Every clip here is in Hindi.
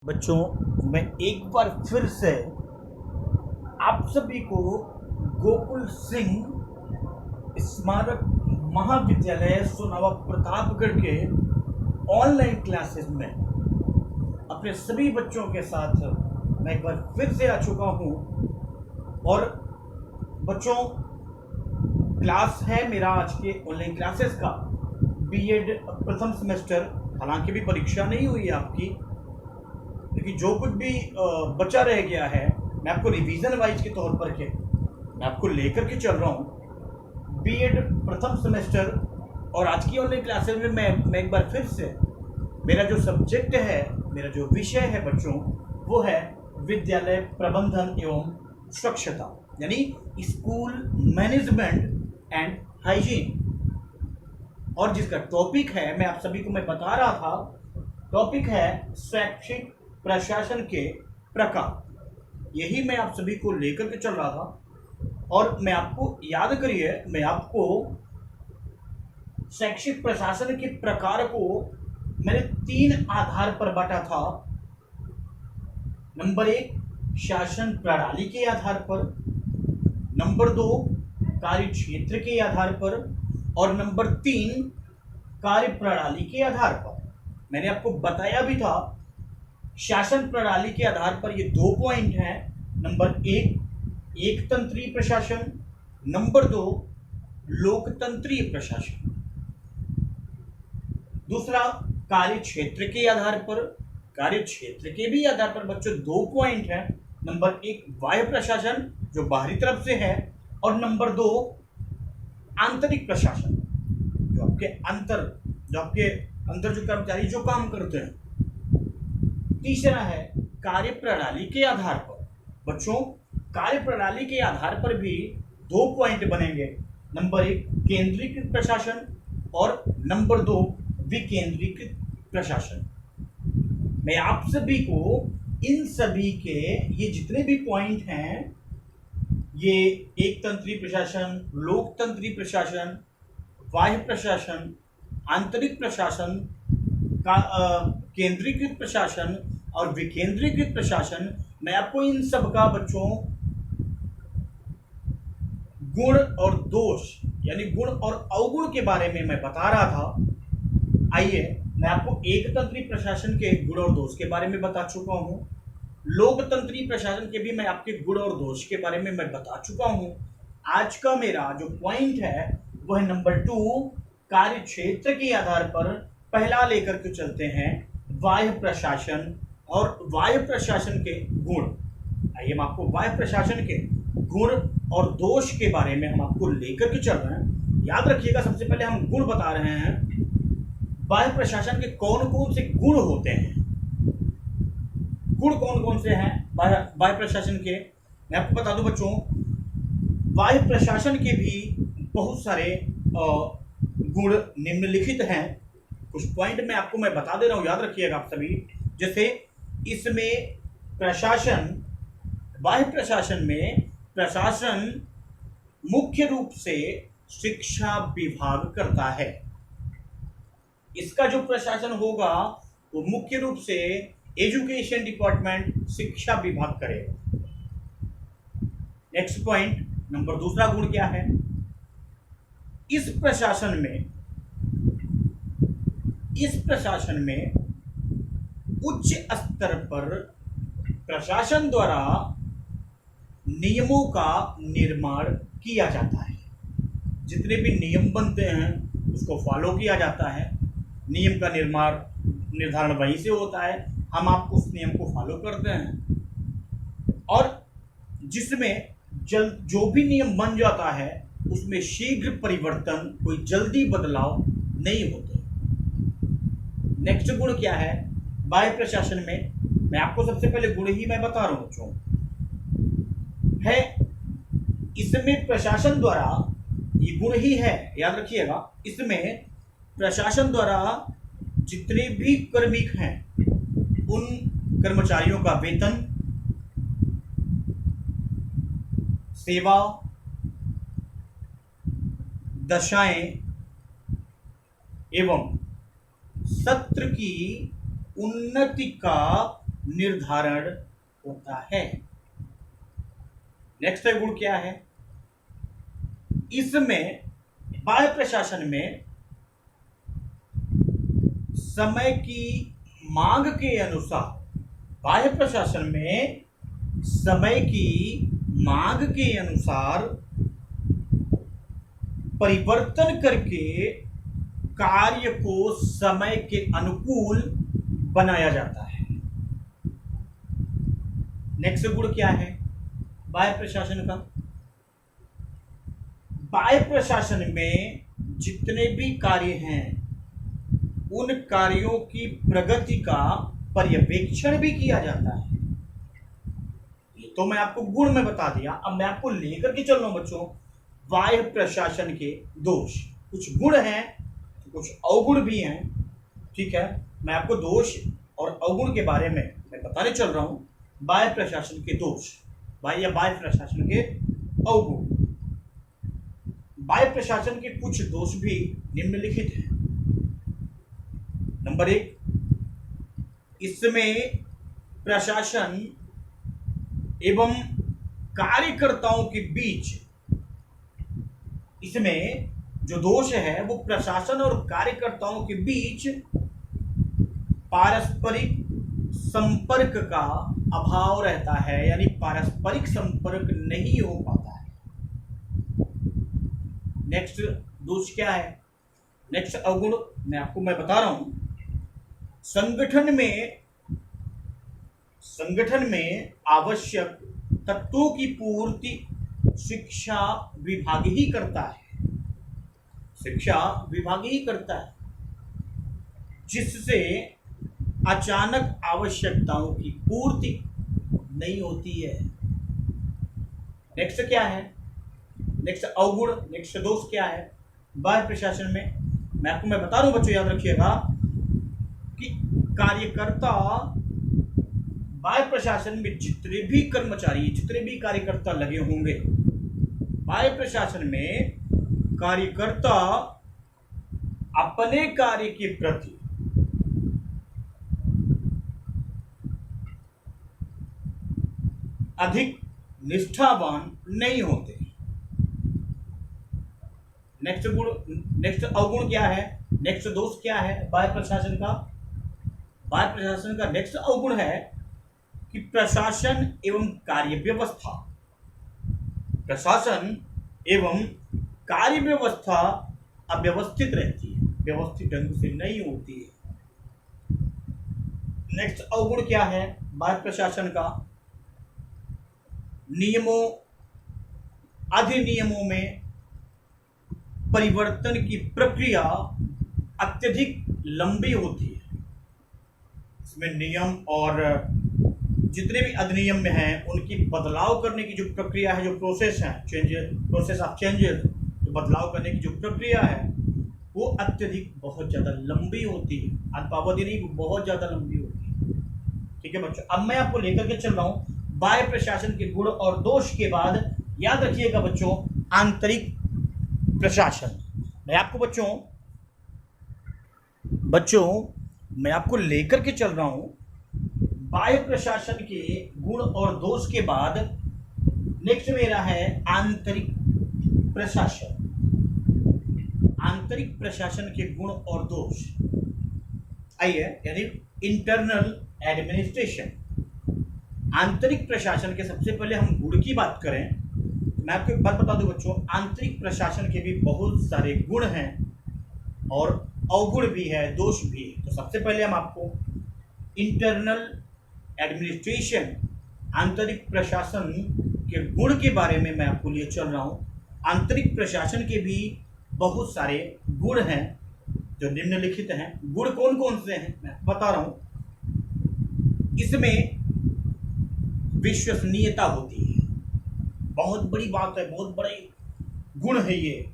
बच्चों, मैं एक बार फिर से आप सभी को गोकुल सिंह स्मारक महाविद्यालय सोनावा प्रतापगढ़ के ऑनलाइन क्लासेस में अपने सभी बच्चों के साथ मैं एक बार फिर से आ चुका हूं। और बच्चों, क्लास है मेरा आज के ऑनलाइन क्लासेस का बीएड प्रथम सेमेस्टर। हालांकि भी परीक्षा नहीं हुई है आपकी, लेकिन जो कुछ भी बचा रह गया है मैं आपको रिवीजन वाइज के तौर पर मैं आपको लेकर के चल रहा हूँ बीएड प्रथम सेमेस्टर। और आज की ऑनलाइन क्लासेस में मैं एक बार फिर से मेरा जो सब्जेक्ट है, मेरा जो विषय है बच्चों, वो है विद्यालय प्रबंधन एवं स्वच्छता, यानी स्कूल मैनेजमेंट एंड हाइजीन। और जिसका टॉपिक है, मैं आप सभी को मैं बता रहा था, टॉपिक है शैक्षिक प्रशासन के प्रकार। यही मैं आप सभी को लेकर के चल रहा था। और मैं आपको याद करिए, मैं आपको शैक्षिक प्रशासन के प्रकार को मैंने 3 आधार पर बांटा था। नंबर 1 शासन प्रणाली के आधार पर, नंबर 2 कार्य क्षेत्र के आधार पर, और नंबर 3 कार्य प्रणाली के आधार पर। मैंने आपको बताया भी था शासन प्रणाली के आधार पर ये 2 पॉइंट हैं। नंबर 1 एकतंत्रीय प्रशासन, नंबर 2 लोकतंत्रीय प्रशासन। दूसरा कार्य क्षेत्र के आधार पर, कार्य क्षेत्र के भी आधार पर बच्चों 2 पॉइंट हैं। नंबर 1 बाह्य प्रशासन जो बाहरी तरफ से है, और नंबर 2 आंतरिक प्रशासन जो आपके अंदर जो कर्मचारी जो काम करते हैं। तीसरा है कार्य प्रणाली के आधार पर। बच्चों, कार्य प्रणाली के आधार पर भी 2 पॉइंट बनेंगे। नंबर 1 केंद्रीकृत प्रशासन और नंबर 2 विकेंद्रीकृत प्रशासन। मैं आप सभी को इन सभी के ये जितने भी पॉइंट हैं, ये एकतंत्रीय प्रशासन, लोकतंत्रीय प्रशासन, बाह्य प्रशासन, आंतरिक प्रशासन, केंद्रीकृत प्रशासन और विकेंद्रीकृत प्रशासन, मैं आपको इन सब का बच्चों गुण और दोष, यानी गुण और अवगुण के बारे में मैं बता रहा था। आइए, मैं आपको एकतंत्रीय प्रशासन के गुण और दोष के बारे में बता चुका हूं। लोकतंत्रीय प्रशासन के भी मैं आपके गुण और दोष के बारे में मैं बता चुका हूं। आज का मेरा जो पॉइंट है वो है नंबर 2 कार्य क्षेत्र के आधार पर पहला लेकर के चलते हैं बाह्य प्रशासन और बाह्य प्रशासन के गुण। आइए, हम आपको बाह्य प्रशासन के गुण और दोष के बारे में हम आपको लेकर के चल रहे हैं। याद रखिएगा, सबसे पहले हम गुण बता रहे हैं। बाह्य प्रशासन के कौन कौन से गुण होते हैं, गुण कौन कौन से हैं बाह्य प्रशासन के, मैं आपको बता दूं बच्चों। बाह्य प्रशासन के भी बहुत सारे गुण निम्नलिखित हैं। कुछ पॉइंट मैं आपको बता दे रहा हूं, याद रखिएगा आप सभी। जैसे इसमें प्रशासन, बाह्य प्रशासन में प्रशासन मुख्य रूप से शिक्षा विभाग करता है। इसका जो प्रशासन होगा वो मुख्य रूप से एजुकेशन डिपार्टमेंट, शिक्षा विभाग करेगा। नेक्स्ट पॉइंट, नंबर 2 गुण क्या है? इस प्रशासन में उच्च स्तर पर प्रशासन द्वारा नियमों का निर्माण किया जाता है। जितने भी नियम बनते हैं उसको फॉलो किया जाता है। नियम का निर्धारण वहीं से होता है, हम आप उस नियम को फॉलो करते हैं। और जिसमें जो भी नियम बन जाता है उसमें शीघ्र परिवर्तन, कोई जल्दी बदलाव नहीं होते। नेक्स्ट गुण क्या है बाह्य प्रशासन में? मैं आपको सबसे पहले गुण ही मैं बता रहा हूं बच्चों, है इसमें प्रशासन द्वारा, ये गुण ही है, याद रखिएगा। इसमें प्रशासन द्वारा जितने भी कार्मिक हैं उन कर्मचारियों का वेतन, सेवा, दशाएं एवं सत्र की उन्नति का निर्धारण होता है। नेक्स्ट गुण क्या है? इसमें बाह्य प्रशासन में समय की मांग के अनुसार, बाह्य प्रशासन में समय की मांग के अनुसार परिवर्तन करके कार्य को समय के अनुकूल बनाया जाता है। नेक्स्ट गुण क्या है बाह्य प्रशासन का? बाह्य प्रशासन में जितने भी कार्य हैं उन कार्यों की प्रगति का पर्यवेक्षण भी किया जाता है। ये तो मैं आपको गुण में बता दिया। अब मैं आपको लेकर के चल रहा हूं बच्चों बाह्य प्रशासन के दोष। कुछ गुण हैं, कुछ अवगुण भी हैं। ठीक है, मैं आपको दोष और अवगुण के बारे में मैं बताने चल रहा हूं। बाह्य प्रशासन के दोष, बाह्य प्रशासन के अवगुण। बाह्य प्रशासन के कुछ दोष भी निम्नलिखित हैं। नंबर 1, इसमें प्रशासन एवं कार्यकर्ताओं के बीच, इसमें जो दोष है वो प्रशासन और कार्यकर्ताओं के बीच पारस्परिक संपर्क का अभाव रहता है, यानी पारस्परिक संपर्क नहीं हो पाता है। नेक्स्ट दोष क्या है? नेक्स्ट अवगुण मैं बता रहा हूं। संगठन में आवश्यक तत्वों की पूर्ति शिक्षा विभाग ही करता है। शिक्षा विभाग ही करता है, जिससे अचानक आवश्यकताओं की पूर्ति नहीं होती है। नेक्स्ट क्या है? नेक्स्ट अवगुण, नेक्स्ट दोष क्या है बाह्य प्रशासन में? मैं बता रहा हूं बच्चों, याद रखिएगा कि कार्यकर्ता, बाह्य प्रशासन में जितने भी कर्मचारी, जितने भी कार्यकर्ता लगे होंगे, बाह्य प्रशासन में कार्यकर्ता अपने कार्य के प्रति अधिक निष्ठावान नहीं होते। नेक्स्ट अवगुण क्या है? नेक्स्ट दोष क्या है बाह्य प्रशासन का? बाह्य प्रशासन का नेक्स्ट अवगुण है कि प्रशासन एवं कार्य व्यवस्था, प्रशासन एवं कार्य व्यवस्था अव्यवस्थित रहती है, व्यवस्थित ढंग से नहीं होती है। नेक्स्ट अवगुण क्या है बाह्य प्रशासन का? नियमों, अधिनियमों में परिवर्तन की प्रक्रिया अत्यधिक लंबी होती है। इसमें नियम और जितने भी अधिनियम में हैं उनकी बदलाव करने की जो प्रक्रिया है, जो प्रोसेस है, प्रोसेस ऑफ चेंजेस, जो बदलाव करने की जो प्रक्रिया है वो अत्यधिक बहुत ज़्यादा लंबी होती है। अल्पावधि नहीं, बहुत ज़्यादा लंबी होती है। ठीक है बच्चों, अब मैं आपको लेकर के चल रहा हूँ बाह्य प्रशासन के गुण और दोष के बाद याद रखिएगा बच्चों आंतरिक प्रशासन। मैं आपको लेकर के चल रहा हूं बाह्य प्रशासन के गुण और दोष के बाद नेक्स्ट मेरा है आंतरिक प्रशासन। आंतरिक प्रशासन के गुण और दोष आइए, यानी इंटरनल एडमिनिस्ट्रेशन। आंतरिक प्रशासन के सबसे पहले हम गुण की बात करें, मैं आपको एक बात बता दूं बच्चों, आंतरिक प्रशासन के भी बहुत सारे गुण हैं और अवगुण भी है, दोष भी है। तो सबसे पहले हम आपको इंटरनल एडमिनिस्ट्रेशन, आंतरिक प्रशासन के गुण के बारे में मैं आपको लिए चल रहा हूँ। आंतरिक प्रशासन के भी बहुत सारे गुण हैं जो निम्नलिखित हैं। गुण कौन कौन से हैं मैं बता रहा हूँ। इसमें विश्वसनीयता होती है, बहुत बड़ी बात है, बहुत बड़ी गुण है ये।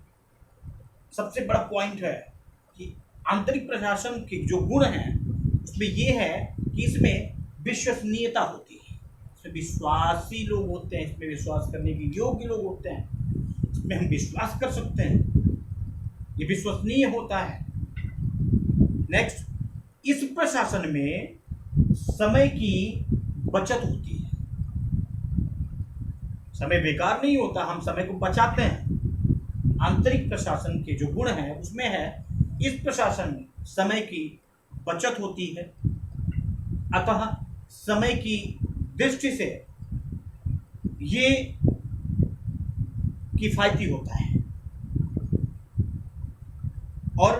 सबसे बड़ा पॉइंट है कि आंतरिक प्रशासन के जो गुण हैं उसमें ये है कि इसमें विश्वसनीयता होती है, इसमें विश्वासी लोग होते हैं, इसमें विश्वास करने के योग्य लोग होते हैं, इसमें हम विश्वास कर सकते हैं, ये विश्वसनीय होता है। नेक्स्ट, इस प्रशासन में समय की बचत होती है। समय बेकार नहीं होता, हम समय को बचाते हैं। आंतरिक प्रशासन के जो गुण हैं उसमें है इस प्रशासन में समय की बचत होती है, अतः समय की दृष्टि से ये किफायती होता है। और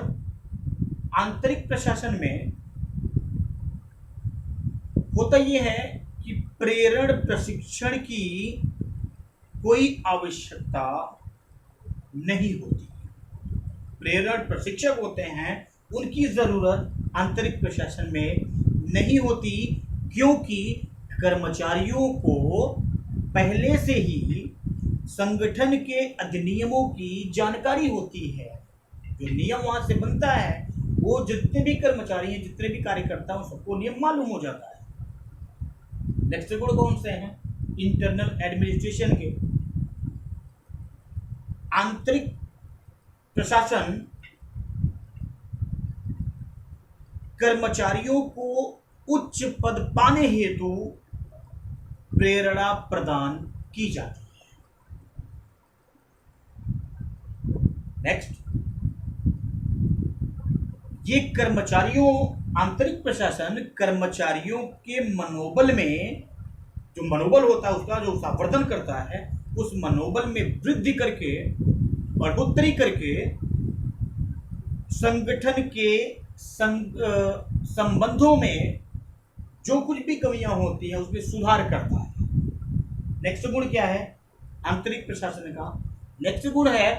आंतरिक प्रशासन में होता यह है कि प्रेरण प्रशिक्षण की कोई आवश्यकता नहीं होती। प्रेरण प्रशिक्षक होते हैं, उनकी जरूरत आंतरिक प्रशासन में नहीं होती, क्योंकि कर्मचारियों को पहले से ही संगठन के अधिनियमों की जानकारी होती है। जो नियम वहां से बनता है वो जितने भी कर्मचारी हैं, जितने भी कार्यकर्ता हैं, सबको नियम मालूम हो जाता है। नेक्स्ट गुण कौन से हैं? इंटरनल एडमिनिस्ट्रेशन के। आंतरिक प्रशासन कर्मचारियों को उच्च पद पाने हेतु प्रेरणा प्रदान की जाती है। नेक्स्ट, ये आंतरिक प्रशासन कर्मचारियों के मनोबल में, जो मनोबल होता है उसका जो संवर्धन करता है, उस मनोबल में वृद्धि करके, बढ़ोतरी करके संगठन के संबंधों में जो कुछ भी कमियां होती हैं उसमें सुधार करता है। नेक्स्ट गुण क्या है आंतरिक प्रशासन का? नेक्स्ट गुण है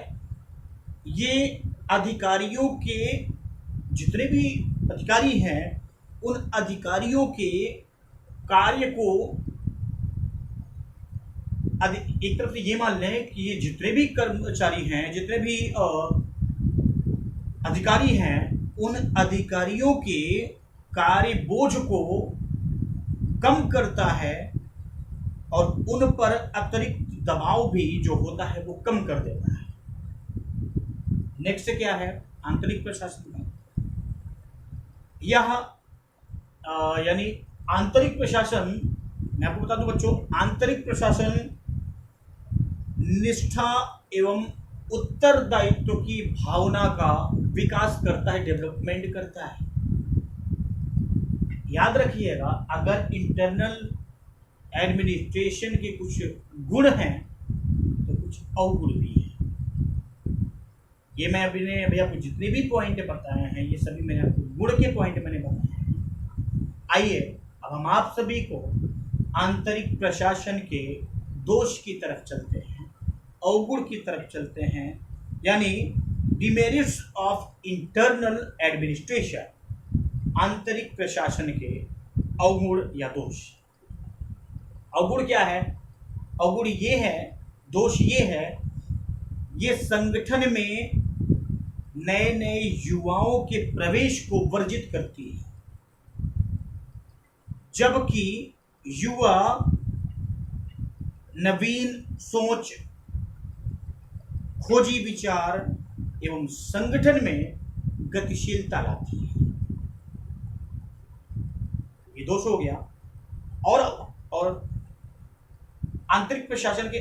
ये अधिकारियों के, जितने भी अधिकारी हैं उन अधिकारियों के कार्य को, एक तरफ से ये मान लें कि ये जितने भी कर्मचारी हैं, जितने भी अधिकारी हैं, उन अधिकारियों के कार्य बोझ को कम करता है और उन पर अतिरिक्त दबाव भी जो होता है वो कम कर देता है। नेक्स्ट क्या है आंतरिक प्रशासन का? यह यानी आंतरिक प्रशासन, मैं आपको बता दूं बच्चों, आंतरिक प्रशासन निष्ठा एवं उत्तरदायित्व की भावना का विकास करता है, डेवलपमेंट करता है। याद रखिएगा, अगर इंटरनल एडमिनिस्ट्रेशन के कुछ गुण हैं तो कुछ अवगुण भी हैं। ये मैं अभी आपको जितने भी पॉइंट बताए हैं ये सभी मैंने आपको गुण के पॉइंट मैंने बताए हैं। आइए अब हम आप सभी को आंतरिक प्रशासन के दोष की तरफ चलते हैं, अवगुण की तरफ चलते हैं, यानी डिमेरिट्स ऑफ इंटरनल एडमिनिस्ट्रेशन, आंतरिक प्रशासन के अवगुण या दोष। अवगुण क्या है? अवगुण ये है, दोष ये है, ये संगठन में नए नए युवाओं के प्रवेश को वर्जित करती है, जबकि युवा नवीन सोच, खोजी विचार एवं संगठन में गतिशीलता लाती है। ये दोष हो गया। और आंतरिक प्रशासन के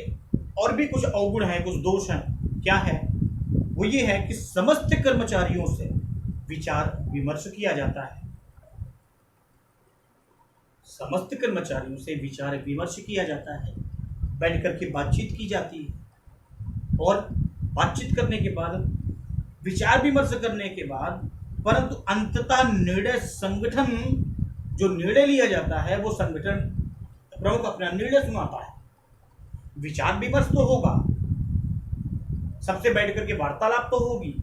और भी कुछ अवगुण हैं, कुछ दोष हैं। क्या है वो? ये है कि समस्त कर्मचारियों से विचार विमर्श किया जाता है। समस्त कर्मचारियों से विचार विमर्श किया जाता है, बैठ करके बातचीत की जाती है और बातचीत करने के बाद, विचार विमर्श करने के बाद, परंतु अंततः निर्णय, संगठन जो निर्णय लिया जाता है वो संगठन प्रमुख अपना निर्णय सुनाता है। विचार विमर्श तो होगा, सबसे बैठ करके वार्तालाप तो होगी,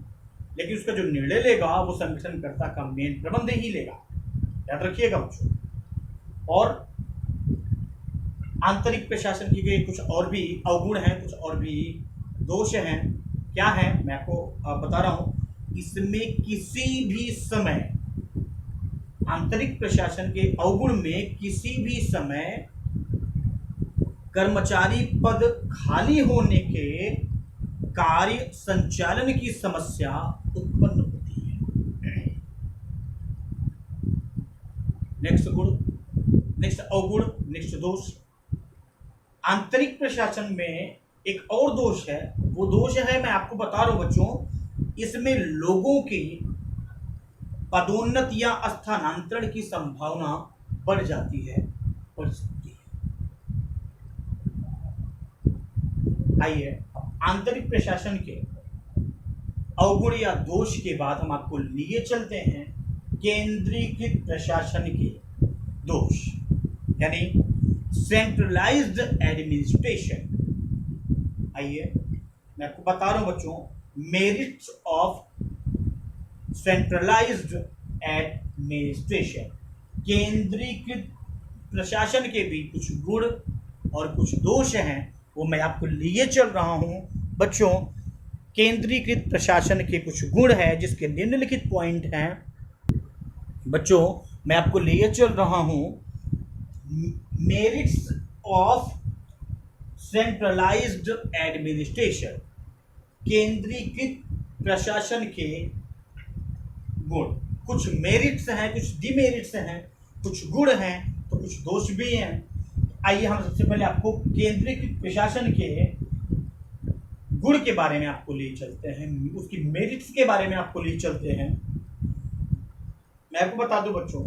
लेकिन उसका जो निर्णय लेगा वो संगठनकर्ता का मेन प्रबंध ही लेगा। याद रखिएगा बच्चों। और आंतरिक प्रशासन के कुछ और भी अवगुण हैं, कुछ और भी दोष हैं। क्या है मैं आपको बता रहा हूं। इसमें किसी भी समय, आंतरिक प्रशासन के अवगुण में किसी भी समय कर्मचारी पद खाली होने के कार्य संचालन की समस्या उत्पन्न होती है। नेक्स्ट गुण, नेक्स्ट अवगुण, नेक्स्ट दोष। आंतरिक प्रशासन में एक और दोष है, वो दोष है, मैं आपको बता रहा हूं बच्चों, इसमें लोगों की पदोन्नति या स्थानांतरण की संभावना बढ़ जाती है, बढ़ सकती है। आइए आंतरिक प्रशासन के अवगुण या दोष के बाद हम आपको लिए चलते हैं केंद्रीकृत प्रशासन के दोष, यानी सेंट्रलाइज्ड एडमिनिस्ट्रेशन। आइए मैं आपको बता रहा हूं बच्चों, मेरिट्स ऑफ सेंट्रलाइज्ड एडमिनिस्ट्रेशन। केंद्रीकृत प्रशासन के भी कुछ गुण और कुछ दोष हैं, वो मैं आपको लिए चल रहा हूं बच्चों। केंद्रीकृत प्रशासन के कुछ गुण हैं जिसके निम्नलिखित पॉइंट हैं बच्चों, मैं आपको लिए चल रहा हूं। मेरिट्स ऑफ सेंट्रलाइज्ड एडमिनिस्ट्रेशन, केंद्रीकृत प्रशासन के गुण। कुछ मेरिट्स हैं, कुछ डिमेरिट्स हैं, कुछ गुण हैं तो कुछ दोष भी हैं। आइए हम सबसे पहले आपको केंद्रीकृत प्रशासन के गुण के बारे में आपको ले चलते हैं, उसकी मेरिट्स के बारे में आपको ले चलते हैं। मैं आपको बता दूं बच्चों,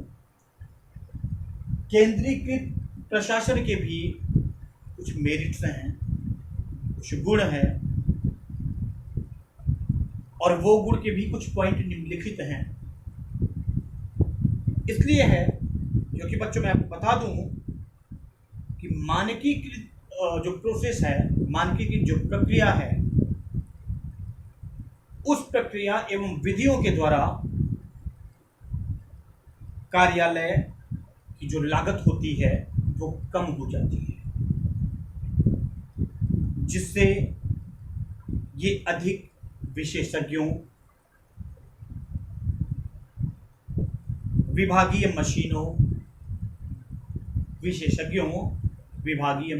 केंद्रीकृत प्रशासन के भी कुछ मेरिट्स हैं, कुछ गुण हैं, और वो गुण के भी कुछ पॉइंट निम्नलिखित हैं। इसलिए है क्योंकि बच्चों मैं आपको बता दूं कि मानकीकृत जो प्रोसेस है, मानकीकृत जो प्रक्रिया है, उस प्रक्रिया एवं विधियों के द्वारा कार्यालय की जो लागत होती है वो कम हो जाती है, जिससे ये अधिक विशेषज्ञों, विभागीय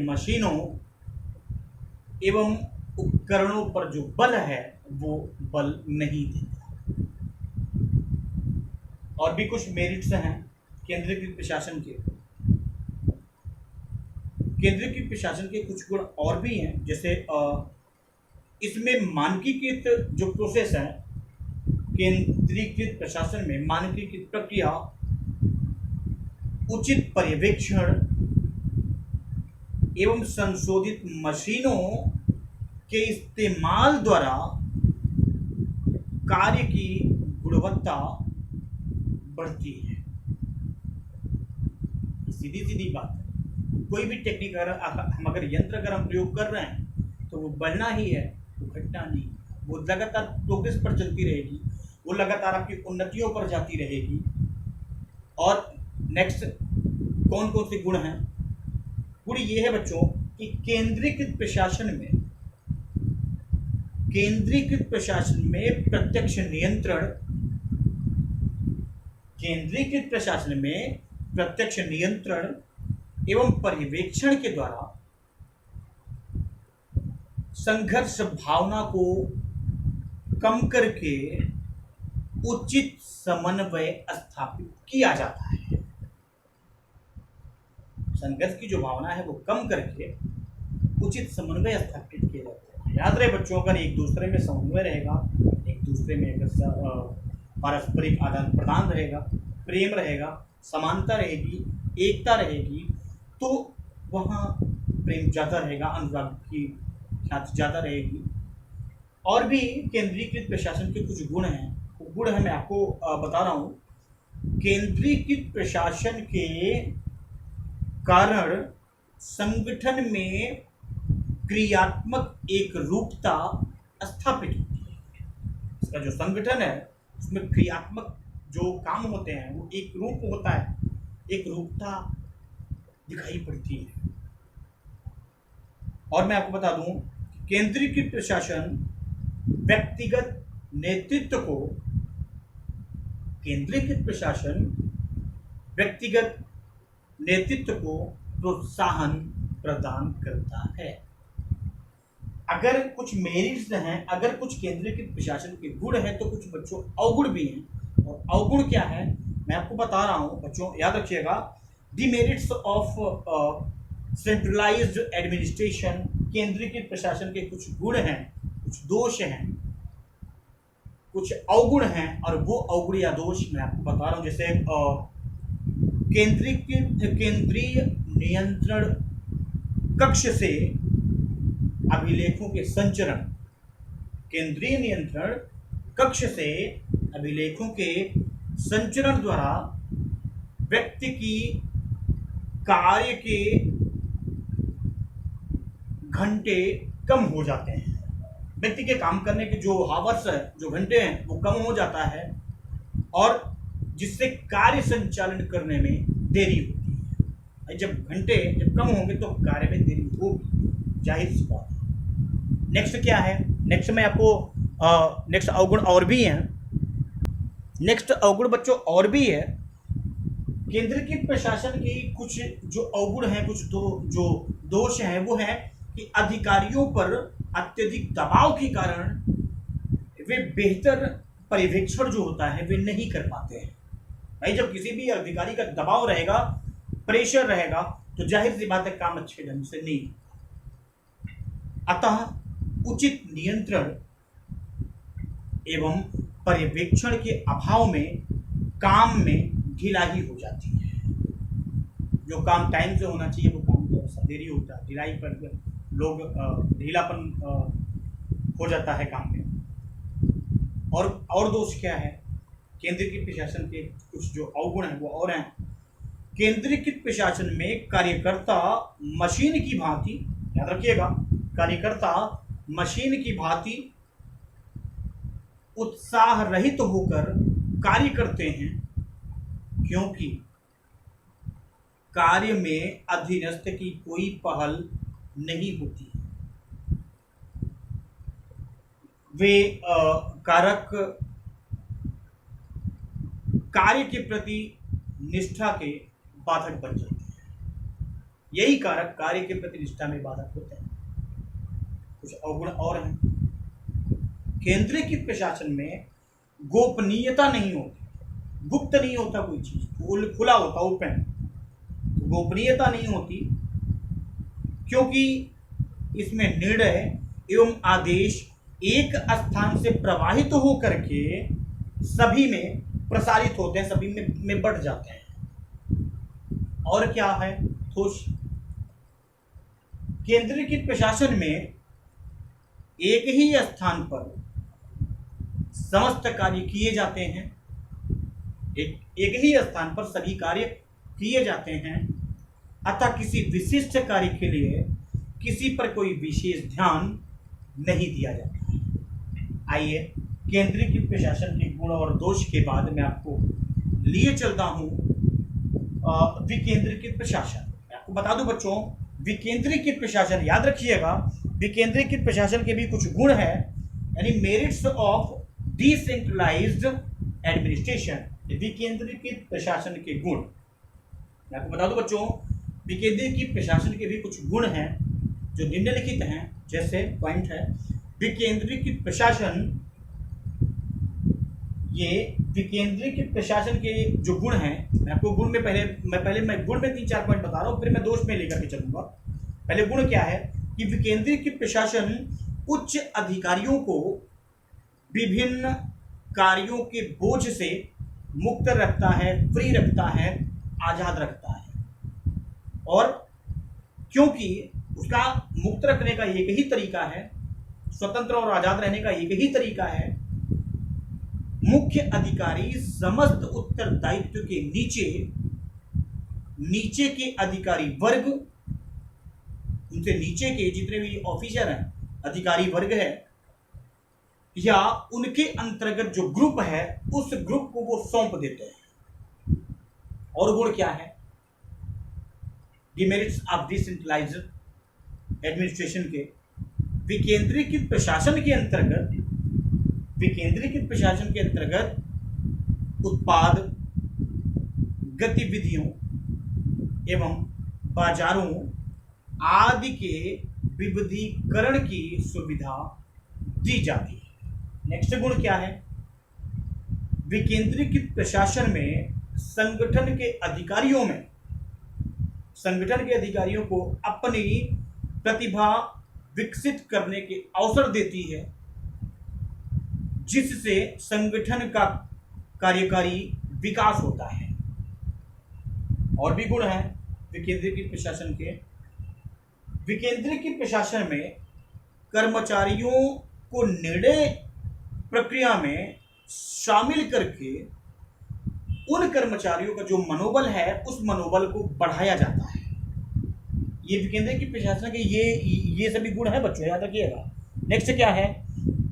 मशीनों, एवं उपकरणों पर जो बल है वो बल नहीं देता। और भी कुछ मेरिट्स हैं केंद्रीकृत प्रशासन के। केंद्रीकृत प्रशासन के कुछ गुण और भी हैं, जैसे इसमें मानकीकृत जो प्रोसेस है, केंद्रीकृत प्रशासन में मानकीकृत प्रक्रिया उचित पर्यवेक्षण एवं संशोधित मशीनों के इस्तेमाल द्वारा कार्य की गुणवत्ता बढ़ती है। सीधी सीधी बात है, कोई भी टेक्निक अगर यंत्र हम प्रयोग कर रहे हैं तो वो बढ़ना ही है, वो घटना नहीं। वो लगातार प्रोग्रेस पर चलती रहेगी, वो लगातार आपकी उन्नतियों पर जाती रहेगी। और नेक्स्ट कौन कौन से गुण हैं? गुण ये है बच्चों कि केंद्रीकृत प्रशासन में प्रत्यक्ष नियंत्रण एवं पर्यवेक्षण के द्वारा संघर्ष भावना को कम करके उचित समन्वय स्थापित किया जाता है। संघर्ष की जो भावना है वो कम करके उचित समन्वय स्थापित किया जाता है। याद रहे बच्चों, अगर एक दूसरे में समन्वय रहेगा, एक दूसरे में अगर पारस्परिक आदान प्रदान रहेगा, प्रेम रहेगा, समानता रहेगी, एकता रहेगी, तो वहाँ प्रेम ज़्यादा रहेगा, अनुराग की ख्याति ज़्यादा रहेगी। और भी केंद्रीकृत प्रशासन के कुछ गुण हैं, वो गुण है मैं आपको बता रहा हूँ। केंद्रीकृत प्रशासन के कारण संगठन में क्रियात्मक एक रूपता स्थापित होती है। इसका जो संगठन है उसमें क्रियात्मक जो काम होते हैं वो एक रूप होता है, एक रूपता दिखाई पड़ती है। और मैं आपको बता दूं, केंद्रीकृत प्रशासन व्यक्तिगत नेतृत्व को प्रोत्साहन प्रदान करता है। अगर कुछ मेरिट्स हैं, अगर कुछ केंद्रीकृत प्रशासन के गुण हैं, तो कुछ बच्चों अवगुण भी हैं। और अवगुण क्या है? मैं आपको बता रहा हूं बच्चों, याद रखिएगा। डिमेरिट्स ऑफ सेंट्रलाइज्ड एडमिनिस्ट्रेशन, केंद्रीकृत प्रशासन के कुछ गुण हैं, कुछ दोष हैं, कुछ अवगुण हैं, और वो अवगुण या दोष मैं आपको बता रहा हूं। जैसे केंद्रीय नियंत्रण कक्ष से अभिलेखों के संचरण, केंद्रीय नियंत्रण कक्ष से अभिलेखों के संचरण द्वारा व्यक्ति की कार्य के घंटे कम हो जाते हैं। व्यक्ति के काम करने के जो हावर्स है, जो घंटे हैं, वो कम हो जाता है, और जिससे कार्य संचालन करने में देरी होती है। जब घंटे जब कम होंगे तो कार्य में देरी होगी, जाहिर सी बात है। नेक्स्ट क्या है? नेक्स्ट में आपको नेक्स्ट अवगुण और भी हैं। नेक्स्ट अवगुण बच्चों और भी है। केंद्रीकृत प्रशासन की कुछ जो अवगुण हैं, कुछ जो दोष हैं, वो है कि अधिकारियों पर अत्यधिक दबाव के कारण वे बेहतर पर्यवेक्षण जो होता है वे नहीं कर पाते हैं। भाई जब किसी भी अधिकारी का दबाव रहेगा, प्रेशर रहेगा, तो जाहिर सी बात है काम अच्छे ढंग से नहीं। अतः उचित नियंत्रण एवं पर्यवेक्षण के अभाव में काम में ढिलाई हो जाती है। जो काम टाइम से होना चाहिए वो काम थोड़ा सा देरी होता है, ढिलाई पर लोग ढीलापन हो जाता है काम में। और दोष क्या है? केंद्रीकृत प्रशासन के कुछ जो अवगुण हैं वो और हैं। केंद्रीकृत प्रशासन में कार्यकर्ता मशीन की भांति, याद रखिएगा, कार्यकर्ता मशीन की भांति उत्साह रहित होकर कार्य करते हैं, क्योंकि कार्य में अधीनस्थ की कोई पहल नहीं होती। वे कारक कार्य के प्रति निष्ठा के बाधक बन जाते हैं। यही कारक कार्य के प्रति निष्ठा में बाधक होते हैं। कुछ अवगुण और हैं। केंद्रीकृत प्रशासन में गोपनीयता नहीं होती, गुप्त नहीं होता, कोई चीज खुला होता, ओपन। तो गोपनीयता नहीं होती क्योंकि इसमें निर्णय एवं आदेश एक स्थान से प्रवाहित होकर के सभी में प्रसारित होते हैं, सभी में बढ़ जाते हैं। और क्या है? दोष। केंद्रीकृत प्रशासन में एक ही स्थान पर समस्त कार्य किए जाते हैं, एक ही स्थान पर सभी कार्य किए जाते हैं, अतः किसी विशिष्ट कार्य के लिए किसी पर कोई विशेष ध्यान नहीं दिया जाता है। आइए केंद्रीकृत प्रशासन के गुण और दोष के बाद मैं आपको लिए चलता हूं विकेंद्रीकृत प्रशासन। मैं आपको बता दूं बच्चों, विकेंद्रीकृत प्रशासन, याद रखिएगा, विकेंद्रीकृत प्रशासन के भी कुछ गुण हैं, यानी मेरिट्स ऑफ डिसेंट्रलाइज्ड एडमिनिस्ट्रेशन। विकेंद्रीकृत प्रशासन के गुण मैं आपको बता दूं बच्चों, विकेंद्रीकृत प्रशासन के भी कुछ गुण हैं जो निम्नलिखित हैं। जैसे पॉइंट है, विकेंद्रीकृत प्रशासन, ये विकेंद्रीकृत प्रशासन के जो गुण हैं, मैं आपको गुण में मैं गुण में 3-4 पॉइंट बता रहा हूँ, फिर मैं दोष में लेकर के चलूंगा। पहले गुण क्या है कि विकेंद्रीकृत प्रशासन उच्च अधिकारियों को विभिन्न कार्यों के बोझ से मुक्त रखता है, फ्री रखता है, आजाद रखता है। और क्योंकि उसका मुक्त रखने का एक ही तरीका है, स्वतंत्र और आजाद रहने का एक ही तरीका है, मुख्य अधिकारी समस्त उत्तरदायित्व के नीचे के अधिकारी वर्ग, उनसे नीचे के जितने भी ऑफिसर हैं, अधिकारी वर्ग है, या उनके अंतर्गत जो ग्रुप है, उस ग्रुप को वो सौंप देते हैं। और गुण क्या है? डिमेरिट्स ऑफ डिसेंट्रलाइज्ड एडमिनिस्ट्रेशन के विकेंद्रीकृत प्रशासन के अंतर्गत उत्पाद गतिविधियों एवं बाजारों आदि के विविधीकरण की सुविधा दी जाती है। नेक्स्ट गुण क्या है? विकेंद्रीकृत प्रशासन में संगठन के अधिकारियों को अपनी प्रतिभा विकसित करने के अवसर देती है, जिससे संगठन का कार्यकारी विकास होता है। और भी गुण हैं विकेंद्रीकृत प्रशासन के। विकेंद्रीकृत प्रशासन में कर्मचारियों को निर्णय प्रक्रिया में शामिल करके उन कर्मचारियों का जो मनोबल है उस मनोबल को बढ़ाया जाता है। ये विकेंद्रीकृत प्रशासन के ये सभी गुण हैं बच्चों, याद रखिएगा। नेक्स्ट क्या है,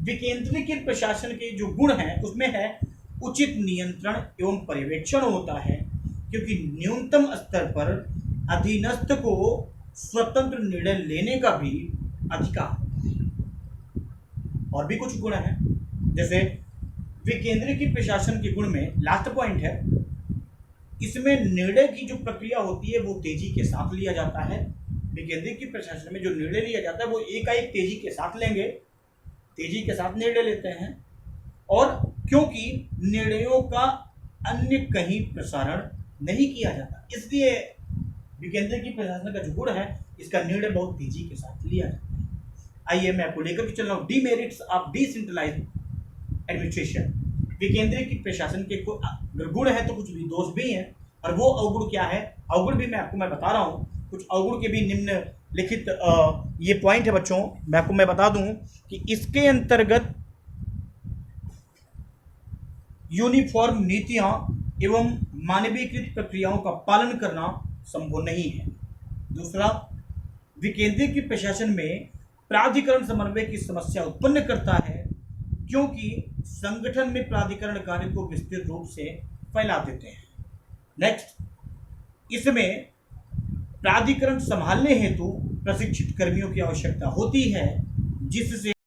विकेंद्रीकृत प्रशासन के जो गुण हैं उसमें है उचित नियंत्रण एवं पर्यवेक्षण होता है, क्योंकि न्यूनतम स्तर पर अधीनस्थ को स्वतंत्र निर्णय लेने का भी अधिकार होता है। और भी कुछ गुण हैं, जैसे विकेंद्रीकृत प्रशासन के गुण में लास्ट पॉइंट है, इसमें निर्णय की जो प्रक्रिया होती है वो तेजी के साथ लिया जाता है। विकेंद्रीकृत प्रशासन में जो निर्णय लिया जाता है वो एकाएक तेजी के साथ लेंगे, तेजी के साथ निर्णय लेते हैं, और क्योंकि निर्णयों का अन्य कहीं प्रसारण नहीं किया जाता, इसलिए विकेंद्रीकृत प्रशासन का जो गुण है इसका निर्णय बहुत तेजी के साथ लिया जाता है। आइए मैं आपको लेकर के चल रहा हूँ डीमेरिट्स ऑफ डिसेंट्रलाइज्ड एडमिनिस्ट्रेशन। विकेंद्रीकृत प्रशासन के अगर गुण है तो कुछ भी दोष भी हैं, और वो अवगुण क्या है, अवगुण भी मैं बता रहा हूँ। कुछ अवगुण के भी निम्नलिखित ये पॉइंट है बच्चों, मैं बता दूं कि इसके अंतर्गत यूनिफॉर्म नीतियां एवं मानवीकृत प्रक्रियाओं का पालन करना संभव नहीं है। दूसरा, विकेंद्रीकृत प्रशासन में प्राधिकरण समन्वय की समस्या उत्पन्न करता है, क्योंकि संगठन में प्राधिकरण कार्य को विस्तृत रूप से फैला देते हैं। नेक्स्ट, इसमें प्राधिकरण संभालने हेतु प्रशिक्षित कर्मियों की आवश्यकता होती है, जिससे